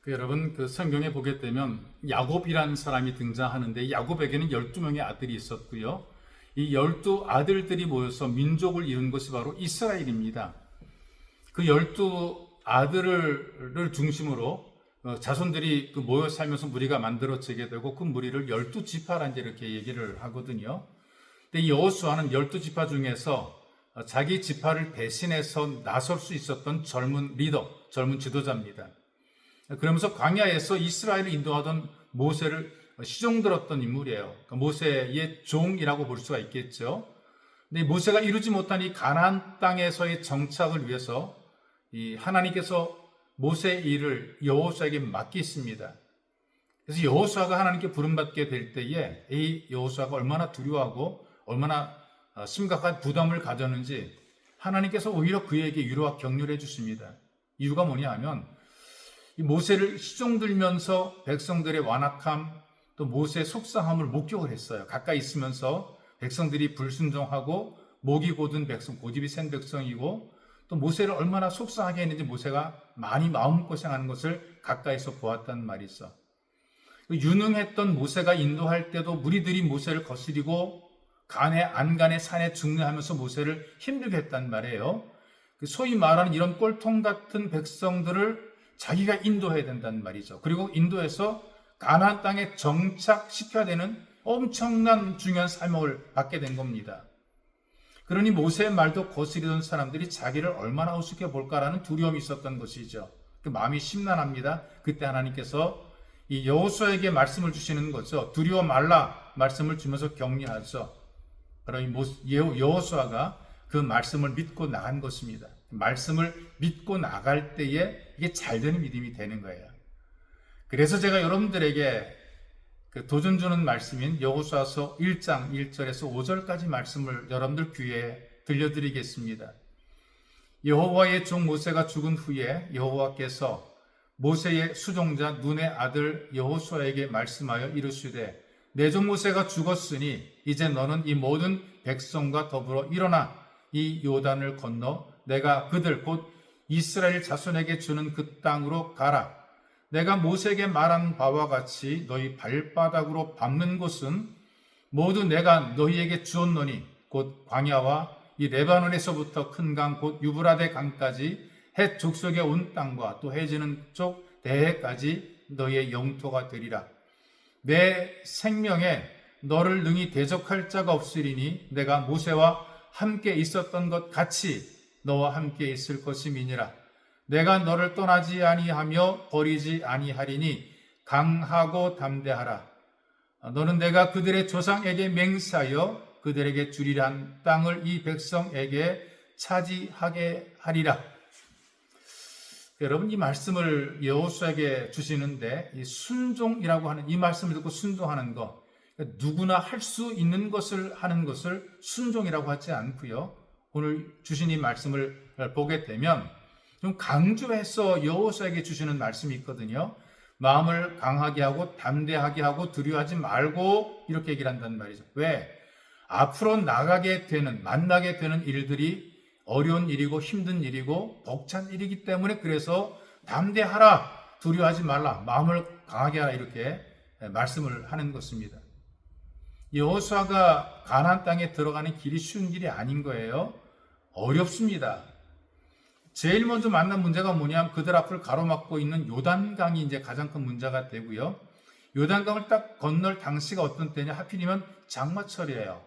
여러분 성경에 보게 되면 야곱이라는 사람이 등장하는데 야곱에게는 12명의 아들이 있었고요. 이 12아들들이 모여서 민족을 이룬 것이 바로 이스라엘입니다. 그 12아들을 중심으로 자손들이 모여 살면서 무리가 만들어지게 되고 그 무리를 12지파라는 이렇게 얘기를 하거든요. 근데 이 여호수아는 12지파 중에서 자기 지파를 대신해서 나설 수 있었던 젊은 리더, 젊은 지도자입니다. 그러면서 광야에서 이스라엘을 인도하던 모세를 시종들었던 인물이에요. 그러니까 모세의 종이라고 볼 수가 있겠죠. 근데 모세가 이루지 못한 이 가나안 땅에서의 정착을 위해서 이 하나님께서 모세의 일을 여호수아에게 맡기십니다. 그래서 여호수아가 하나님께 부름받게 될 때에 이 여호수아가 얼마나 두려워하고 얼마나 심각한 부담을 가졌는지 하나님께서 오히려 그에게 위로와 격려를 해주십니다. 이유가 뭐냐 하면 이 모세를 시종들면서 백성들의 완악함 또 모세의 속상함을 목격을 했어요. 가까이 있으면서 백성들이 불순종하고 목이 곧은 백성, 고집이 센 백성이고 또 모세를 얼마나 속상하게 했는지 모세가 많이 마음고생하는 것을 가까이서 보았단 말이죠. 유능했던 모세가 인도할 때도 무리들이 모세를 거스리고 간에 안간에 산에 중례하면서 모세를 힘들게 했단 말이에요. 소위 말하는 이런 꼴통 같은 백성들을 자기가 인도해야 된다는 말이죠. 그리고 인도해서 가나안 땅에 정착시켜야 되는 엄청난 중요한 사명을 받게 된 겁니다. 그러니 모세의 말도 거스리던 사람들이 자기를 얼마나 우습게 볼까라는 두려움이 있었던 것이죠. 그 마음이 심란합니다. 그때 하나님께서 이 여호수아에게 말씀을 주시는 거죠. 두려워 말라 말씀을 주면서 격려하죠. 그러니 여호수아가 그 말씀을 믿고 나간 것입니다. 말씀을 믿고 나갈 때에 이게 잘되는 믿음이 되는 거예요. 그래서 제가 여러분들에게 도전 주는 말씀인 여호수아서 1장 1절에서 5절까지 말씀을 여러분들 귀에 들려드리겠습니다. 여호와의 종 모세가 죽은 후에 여호와께서 모세의 수종자 눈의 아들 여호수아에게 말씀하여 이르시되 내 종 모세가 죽었으니 이제 너는 이 모든 백성과 더불어 일어나 이 요단을 건너 내가 그들 곧 이스라엘 자손에게 주는 그 땅으로 가라. 내가 모세에게 말한 바와 같이 너희 발바닥으로 밟는 곳은 모두 내가 너희에게 주었노니 곧 광야와 이 레바논에서부터 큰 강 곧 유브라데 강까지 헷 족속에 온 땅과 또 해지는 쪽 대해까지 너희의 영토가 되리라. 내 생명에 너를 능히 대적할 자가 없으리니 내가 모세와 함께 있었던 것 같이 너와 함께 있을 것임이니라. 내가 너를 떠나지 아니하며 버리지 아니하리니 강하고 담대하라. 너는 내가 그들의 조상에게 맹세하여 그들에게 주리란 땅을 이 백성에게 차지하게 하리라. 여러분 이 말씀을 여호수아에게 주시는데 이 순종이라고 하는 이 말씀을 듣고 순종하는 것 누구나 할 수 있는 것을 하는 것을 순종이라고 하지 않고요. 오늘 주신 이 말씀을 보게 되면 좀 강조해서 여호수아에게 주시는 말씀이 있거든요. 마음을 강하게 하고 담대하게 하고 두려워하지 말고 이렇게 얘기를 한다는 말이죠. 왜? 앞으로 나가게 되는 만나게 되는 일들이 어려운 일이고 힘든 일이고 벅찬 일이기 때문에 그래서 담대하라 두려워하지 말라 마음을 강하게 하라 이렇게 말씀을 하는 것입니다. 여호수아가 가나안 땅에 들어가는 길이 쉬운 길이 아닌 거예요. 어렵습니다. 제일 먼저 만난 문제가 뭐냐면 그들 앞을 가로막고 있는 요단강이 이제 가장 큰 문제가 되고요. 요단강을 딱 건널 당시가 어떤 때냐 하필이면 장마철이에요.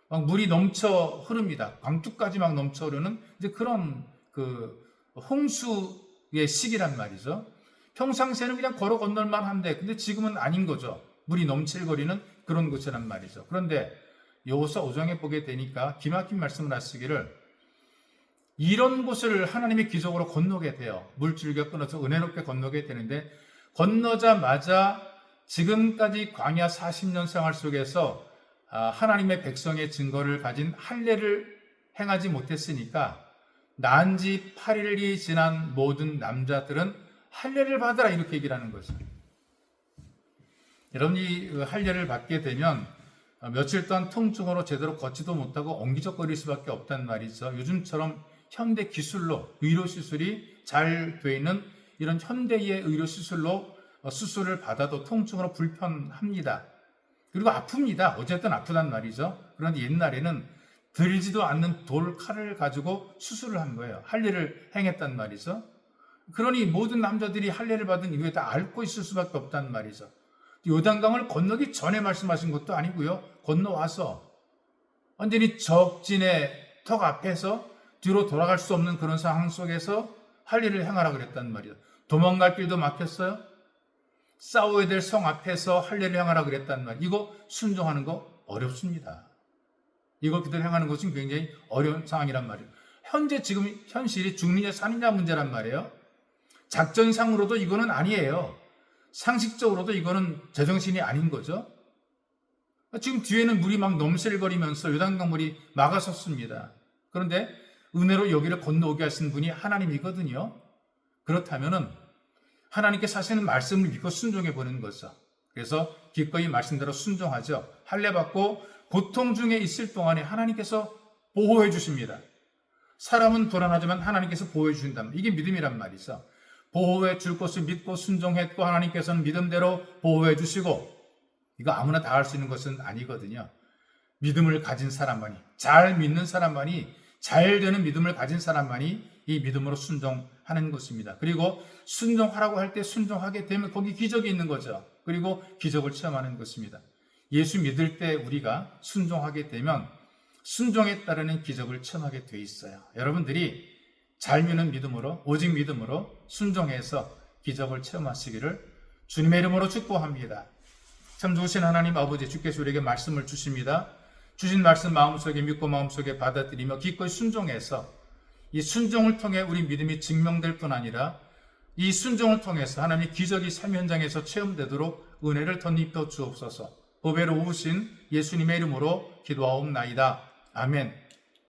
막 물이 넘쳐 흐릅니다. 광투까지 막 넘쳐 흐르는 이제 그런 홍수의 시기란 말이죠. 평상시에는 그냥 걸어 건널만 한데 근데 지금은 아닌 거죠. 물이 넘칠거리는 그런 곳이란 말이죠. 그런데 여호수아 5장에 보게 되니까 기막힌 말씀을 하시기를 이런 곳을 하나님의 기적으로 건너게 돼요. 물줄기가 끊어서 은혜롭게 건너게 되는데 건너자마자 지금까지 광야 40년 생활 속에서 하나님의 백성의 증거를 가진 할례를 행하지 못했으니까 난지 8일이 지난 모든 남자들은 할례를 받으라 이렇게 얘기를 하는 거죠. 여러분이 할례를 받게 되면 며칠 동안 통증으로 제대로 걷지도 못하고 엉기적거릴 수밖에 없단 말이죠. 요즘처럼 현대 기술로 의료시술이 잘 돼 있는 이런 현대의 의료시술로 수술을 받아도 통증으로 불편합니다. 그리고 아픕니다. 어쨌든 아프단 말이죠. 그런데 옛날에는 들지도 않는 돌 칼을 가지고 수술을 한 거예요. 할례를 행했단 말이죠. 그러니 모든 남자들이 할례를 받은 이후에 다 앓고 있을 수밖에 없단 말이죠. 요단강을 건너기 전에 말씀하신 것도 아니고요. 건너와서 완전히 적진의 턱 앞에서 뒤로 돌아갈 수 없는 그런 상황 속에서 할례를 행하라 그랬단 말이죠. 도망갈 길도 막혔어요. 싸워야 될 성 앞에서 할례를 행하라 그랬단 말이에요. 이거 순종하는 거 어렵습니다. 이걸 그대로 행하는 것은 굉장히 어려운 상황이란 말이에요. 현재 지금 현실이 죽느냐 사느냐 문제란 말이에요. 작전상으로도 이거는 아니에요. 상식적으로도 이거는 제정신이 아닌 거죠. 지금 뒤에는 물이 막 넘실거리면서 요단강물이 막아섰습니다. 그런데 은혜로 여기를 건너오게 하신 분이 하나님이거든요. 그렇다면은 하나님께 사시는 말씀을 믿고 순종해 보는 거죠. 그래서 기꺼이 말씀대로 순종하죠. 할례 받고 고통 중에 있을 동안에 하나님께서 보호해 주십니다. 사람은 불안하지만 하나님께서 보호해 주신다. 이게 믿음이란 말이죠. 보호해 줄 것을 믿고 순종했고 하나님께서는 믿음대로 보호해 주시고, 이거 아무나 다 할 수 있는 것은 아니거든요. 믿음을 가진 사람만이, 잘 믿는 사람만이, 잘 되는 믿음을 가진 사람만이 이 믿음으로 순종하는 것입니다. 그리고 순종하라고 할 때 순종하게 되면 거기 기적이 있는 거죠. 그리고 기적을 체험하는 것입니다. 예수 믿을 때 우리가 순종하게 되면 순종에 따르는 기적을 체험하게 돼 있어요. 여러분들이 잘 믿는 믿음으로, 오직 믿음으로 순종해서 기적을 체험하시기를 주님의 이름으로 축복합니다. 참 좋으신 하나님 아버지, 주께서 우리에게 말씀을 주십니다. 주신 말씀 마음속에 믿고 마음속에 받아들이며 기꺼이 순종해서 이 순종을 통해 우리 믿음이 증명될 뿐 아니라 이 순종을 통해서 하나님의 기적이 삶 현장에서 체험되도록 은혜를 덧입혀 주옵소서. 보배로 오신 예수님의 이름으로 기도하옵나이다. 아멘.